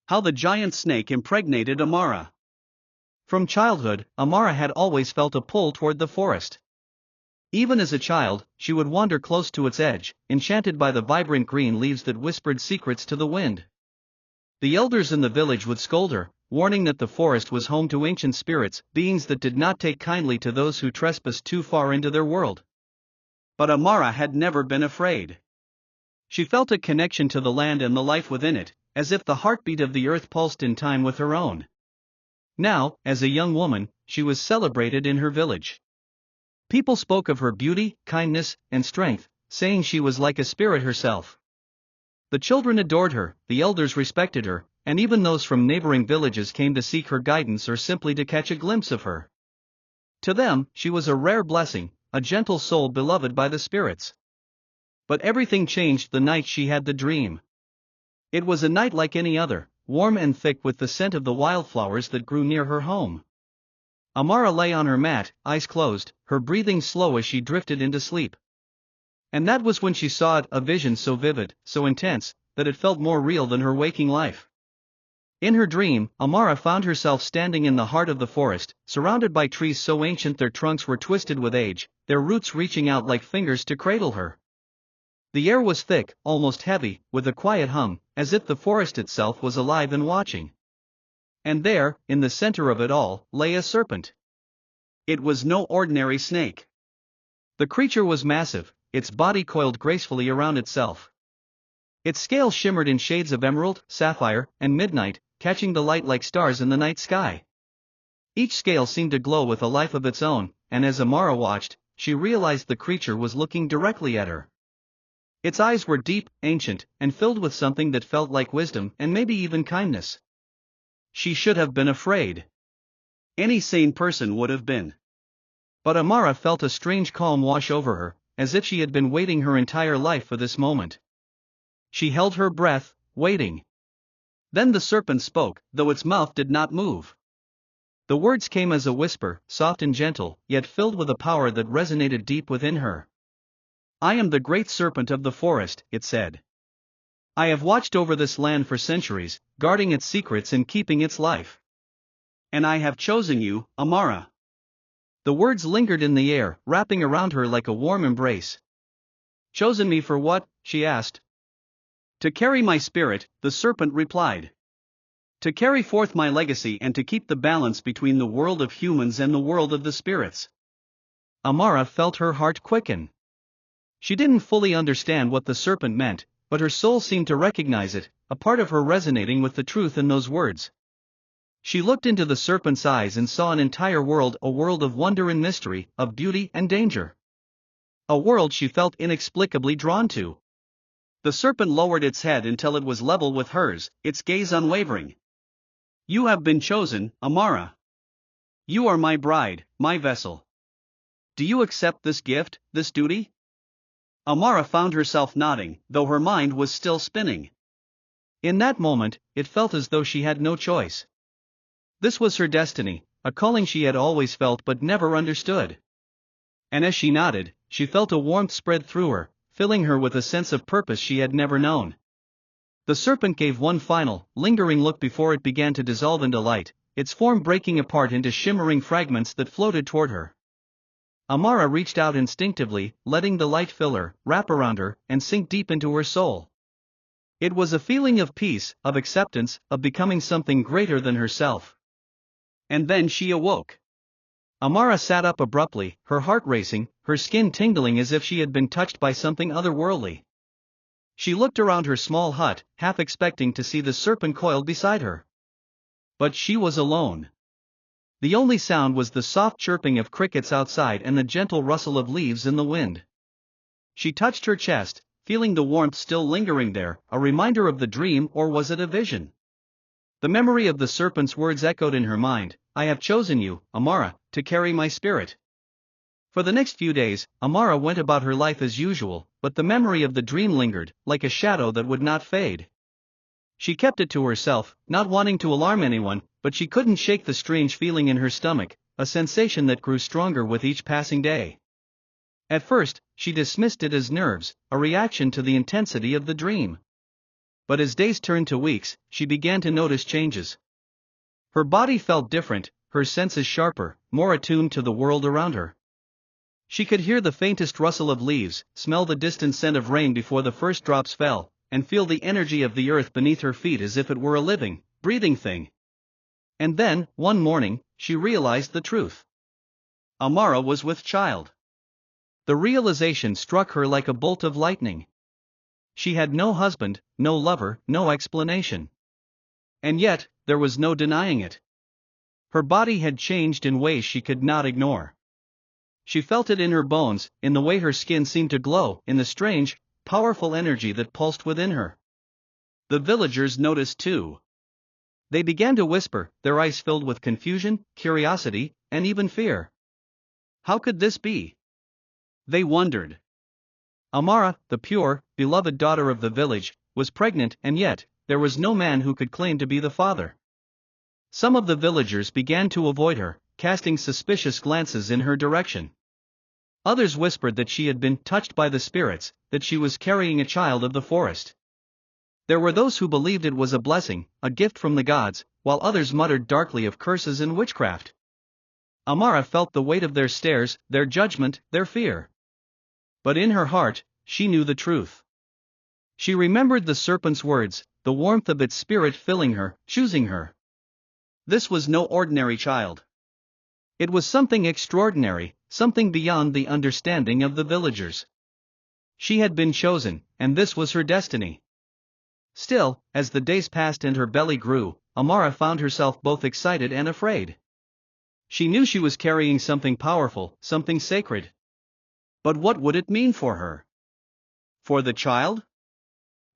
How the giant snake impregnated Omorah. From childhood, Omorah had always felt a pull toward the forest. Even as a child, she would wander close to its edge, enchanted by the vibrant green leaves that whispered secrets to the wind. The elders in the village would scold her, warning that the forest was home to ancient spirits, beings that did not take kindly to those who trespassed too far into their world. But Omorah had never been afraid. She felt a connection to the land and the life within it, as if the heartbeat of the earth pulsed in time with her own. Now, as a young woman, she was celebrated in her village. People spoke of her beauty, kindness, and strength, saying she was like a spirit herself. The children adored her, the elders respected her, and even those from neighboring villages came to seek her guidance or simply to catch a glimpse of her. To them, she was a rare blessing, a gentle soul beloved by the spirits. But everything changed the night she had the dream. It was a night like any other, warm and thick with the scent of the wildflowers that grew near her home. Omorah lay on her mat, eyes closed, her breathing slow as she drifted into sleep. And that was when she saw it, a vision so vivid, so intense, that it felt more real than her waking life. In her dream, Omorah found herself standing in the heart of the forest, surrounded by trees so ancient their trunks were twisted with age, their roots reaching out like fingers to cradle her. The air was thick, almost heavy, with a quiet hum, as if the forest itself was alive and watching. And there, in the center of it all, lay a serpent. It was no ordinary snake. The creature was massive, its body coiled gracefully around itself. Its scales shimmered in shades of emerald, sapphire, and midnight, catching the light like stars in the night sky. Each scale seemed to glow with a life of its own, and as Omorah watched, she realized the creature was looking directly at her. Its eyes were deep, ancient, and filled with something that felt like wisdom and maybe even kindness. She should have been afraid. Any sane person would have been. But Omorah felt a strange calm wash over her, as if she had been waiting her entire life for this moment. She held her breath, waiting. Then the serpent spoke, though its mouth did not move. The words came as a whisper, soft and gentle, yet filled with a power that resonated deep within her. "I am the great serpent of the forest," it said. "I have watched over this land for centuries, guarding its secrets and keeping its life. And I have chosen you, Omorah." The words lingered in the air, wrapping around her like a warm embrace. "Chosen me for what?" she asked. "To carry my spirit," the serpent replied. "To carry forth my legacy and to keep the balance between the world of humans and the world of the spirits." Omorah felt her heart quicken. She didn't fully understand what the serpent meant, but her soul seemed to recognize it, a part of her resonating with the truth in those words. She looked into the serpent's eyes and saw an entire world, a world of wonder and mystery, of beauty and danger. A world she felt inexplicably drawn to. The serpent lowered its head until it was level with hers, its gaze unwavering. "You have been chosen, Omorah. You are my bride, my vessel. Do you accept this gift, this duty?" Omorah found herself nodding, though her mind was still spinning. In that moment, it felt as though she had no choice. This was her destiny, a calling she had always felt but never understood. And as she nodded, she felt a warmth spread through her, filling her with a sense of purpose she had never known. The serpent gave one final, lingering look before it began to dissolve into light, its form breaking apart into shimmering fragments that floated toward her. Omorah reached out instinctively, letting the light fill her, wrap around her, and sink deep into her soul. It was a feeling of peace, of acceptance, of becoming something greater than herself. And then she awoke. Omorah sat up abruptly, her heart racing, her skin tingling as if she had been touched by something otherworldly. She looked around her small hut, half expecting to see the serpent coiled beside her. But she was alone. The only sound was the soft chirping of crickets outside and the gentle rustle of leaves in the wind. She touched her chest, feeling the warmth still lingering there, a reminder of the dream, or was it a vision? The memory of the serpent's words echoed in her mind, "I have chosen you, Omorah, to carry my spirit." For the next few days, Omorah went about her life as usual, but the memory of the dream lingered, like a shadow that would not fade. She kept it to herself, not wanting to alarm anyone, but she couldn't shake the strange feeling in her stomach, a sensation that grew stronger with each passing day. At first, she dismissed it as nerves, a reaction to the intensity of the dream. But as days turned to weeks, she began to notice changes. Her body felt different, her senses sharper, more attuned to the world around her. She could hear the faintest rustle of leaves, smell the distant scent of rain before the first drops fell, and feel the energy of the earth beneath her feet as if it were a living, breathing thing. And then, one morning, she realized the truth. Omorah was with child. The realization struck her like a bolt of lightning. She had no husband, no lover, no explanation. And yet, there was no denying it. Her body had changed in ways she could not ignore. She felt it in her bones, in the way her skin seemed to glow, in the strange, powerful energy that pulsed within her. The villagers noticed too. They began to whisper, their eyes filled with confusion, curiosity, and even fear. How could this be? They wondered. Omorah, the pure, beloved daughter of the village, was pregnant, and yet, there was no man who could claim to be the father. Some of the villagers began to avoid her, casting suspicious glances in her direction. Others whispered that she had been touched by the spirits, that she was carrying a child of the forest. There were those who believed it was a blessing, a gift from the gods, while others muttered darkly of curses and witchcraft. Omorah felt the weight of their stares, their judgment, their fear. But in her heart, she knew the truth. She remembered the serpent's words, the warmth of its spirit filling her, choosing her. This was no ordinary child. It was something extraordinary, something beyond the understanding of the villagers. She had been chosen, and this was her destiny. Still, as the days passed and her belly grew, Omorah found herself both excited and afraid. She knew she was carrying something powerful, something sacred. But what would it mean for her? For the child?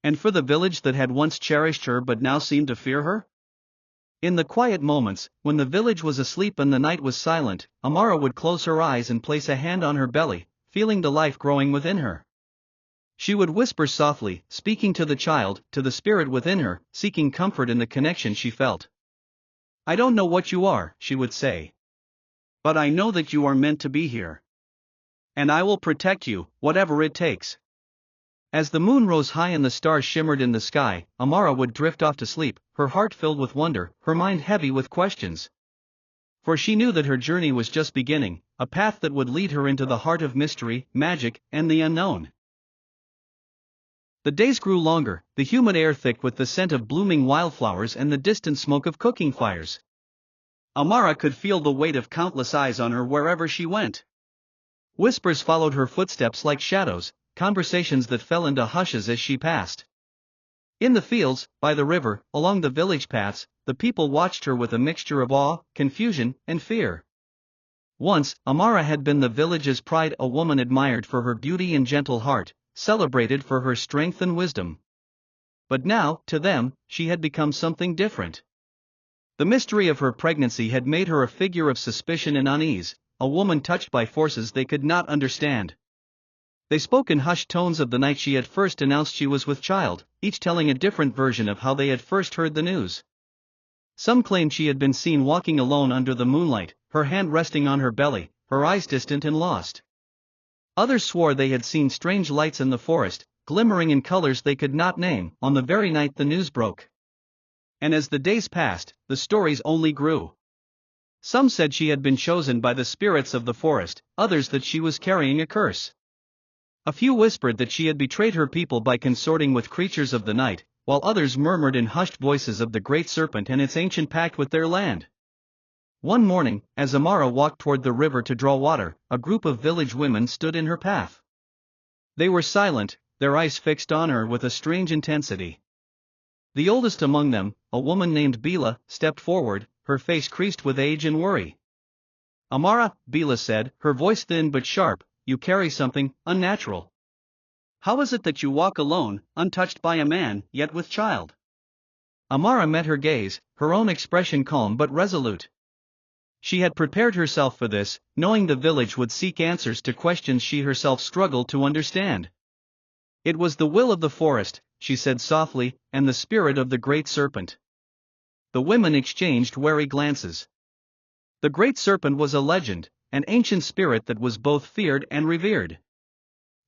And for the village that had once cherished her but now seemed to fear her? In the quiet moments, when the village was asleep and the night was silent, Omorah would close her eyes and place a hand on her belly, feeling the life growing within her. She would whisper softly, speaking to the child, to the spirit within her, seeking comfort in the connection she felt. "I don't know what you are," she would say. "But I know that you are meant to be here. And I will protect you, whatever it takes." As the moon rose high and the stars shimmered in the sky, Omorah would drift off to sleep, her heart filled with wonder, her mind heavy with questions. For she knew that her journey was just beginning, a path that would lead her into the heart of mystery, magic, and the unknown. The days grew longer, the humid air thick with the scent of blooming wildflowers and the distant smoke of cooking fires. Omorah could feel the weight of countless eyes on her wherever she went. Whispers followed her footsteps like shadows, conversations that fell into hushes as she passed. In the fields, by the river, along the village paths, the people watched her with a mixture of awe, confusion, and fear. Once, Omorah had been the village's pride, a woman admired for her beauty and gentle heart, celebrated for her strength and wisdom. But now, to them, she had become something different. The mystery of her pregnancy had made her a figure of suspicion and unease, a woman touched by forces they could not understand. They spoke in hushed tones of the night she had first announced she was with child, each telling a different version of how they had first heard the news. Some claimed she had been seen walking alone under the moonlight, her hand resting on her belly, her eyes distant and lost. Others swore they had seen strange lights in the forest, glimmering in colors they could not name, on the very night the news broke. And as the days passed, the stories only grew. Some said she had been chosen by the spirits of the forest, others that she was carrying a curse. A few whispered that she had betrayed her people by consorting with creatures of the night, while others murmured in hushed voices of the great serpent and its ancient pact with their land. One morning, as Omorah walked toward the river to draw water, a group of village women stood in her path. They were silent, their eyes fixed on her with a strange intensity. The oldest among them, a woman named Bila, stepped forward, her face creased with age and worry. "Omorah," Bila said, her voice thin but sharp, "you carry something unnatural. How is it that you walk alone, untouched by a man, yet with child?" Omorah met her gaze, her own expression calm but resolute. She had prepared herself for this, knowing the village would seek answers to questions she herself struggled to understand. "It was the will of the forest," she said softly, "and the spirit of the great serpent." The women exchanged wary glances. The great serpent was a legend, an ancient spirit that was both feared and revered.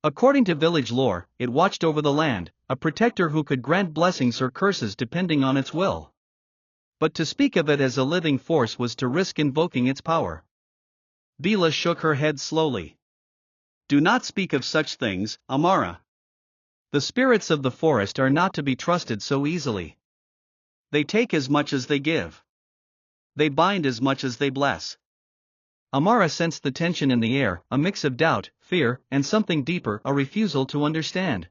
According to village lore, it watched over the land, a protector who could grant blessings or curses depending on its will. But to speak of it as a living force was to risk invoking its power. Bila shook her head slowly. Do not speak of such things, Omorah. The spirits of the forest are not to be trusted so easily. They take as much as they give. They bind as much as they bless. Omorah sensed the tension in the air, a mix of doubt, fear, and something deeper, a refusal to understand.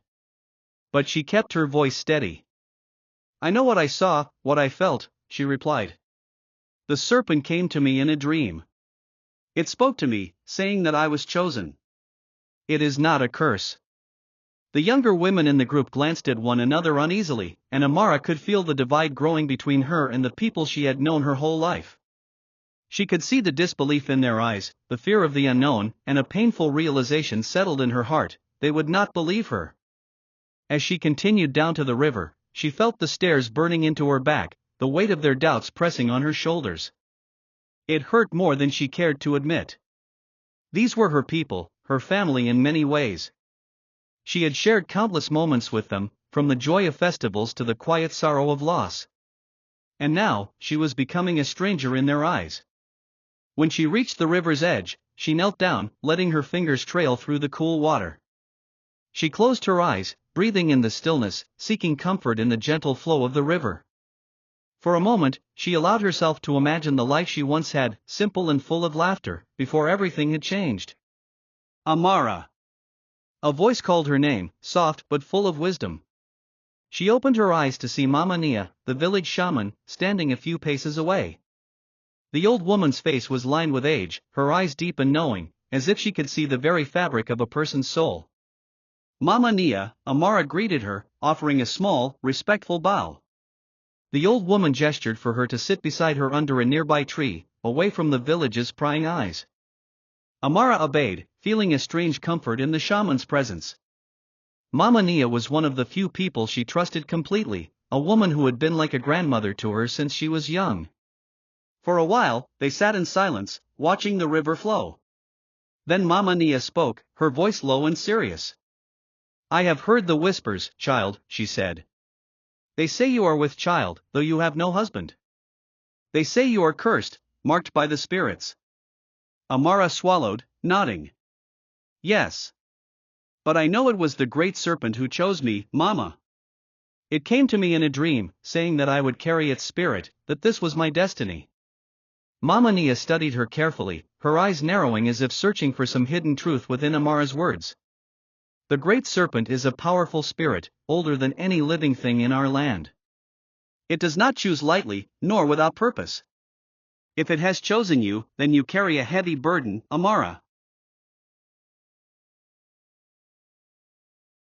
But she kept her voice steady. I know what I saw, what I felt, she replied. The serpent came to me in a dream. It spoke to me, saying that I was chosen. It is not a curse. The younger women in the group glanced at one another uneasily, and Omorah could feel the divide growing between her and the people she had known her whole life. She could see the disbelief in their eyes, the fear of the unknown, and a painful realization settled in her heart: they would not believe her. As she continued down to the river, she felt the stairs burning into her back, the weight of their doubts pressing on her shoulders. It hurt more than she cared to admit. These were her people, her family in many ways. She had shared countless moments with them, from the joy of festivals to the quiet sorrow of loss. And now, she was becoming a stranger in their eyes. When she reached the river's edge, she knelt down, letting her fingers trail through the cool water. She closed her eyes, breathing in the stillness, seeking comfort in the gentle flow of the river. For a moment, she allowed herself to imagine the life she once had, simple and full of laughter, before everything had changed. Omorah. A voice called her name, soft but full of wisdom. She opened her eyes to see Mama Nia, the village shaman, standing a few paces away. The old woman's face was lined with age, her eyes deep and knowing, as if she could see the very fabric of a person's soul. Mama Nia, Omorah greeted her, offering a small, respectful bow. The old woman gestured for her to sit beside her under a nearby tree, away from the village's prying eyes. Omorah obeyed, feeling a strange comfort in the shaman's presence. Mama Nia was one of the few people she trusted completely, a woman who had been like a grandmother to her since she was young. For a while, they sat in silence, watching the river flow. Then Mama Nia spoke, her voice low and serious. I have heard the whispers, child, she said. They say you are with child, though you have no husband. They say you are cursed, marked by the spirits. Omorah swallowed, nodding. Yes. But I know it was the great serpent who chose me, Mama. It came to me in a dream, saying that I would carry its spirit, that this was my destiny. Mama Nia studied her carefully, her eyes narrowing as if searching for some hidden truth within Omorah's words. The great serpent is a powerful spirit, older than any living thing in our land. It does not choose lightly, nor without purpose. If it has chosen you, then you carry a heavy burden, Omorah.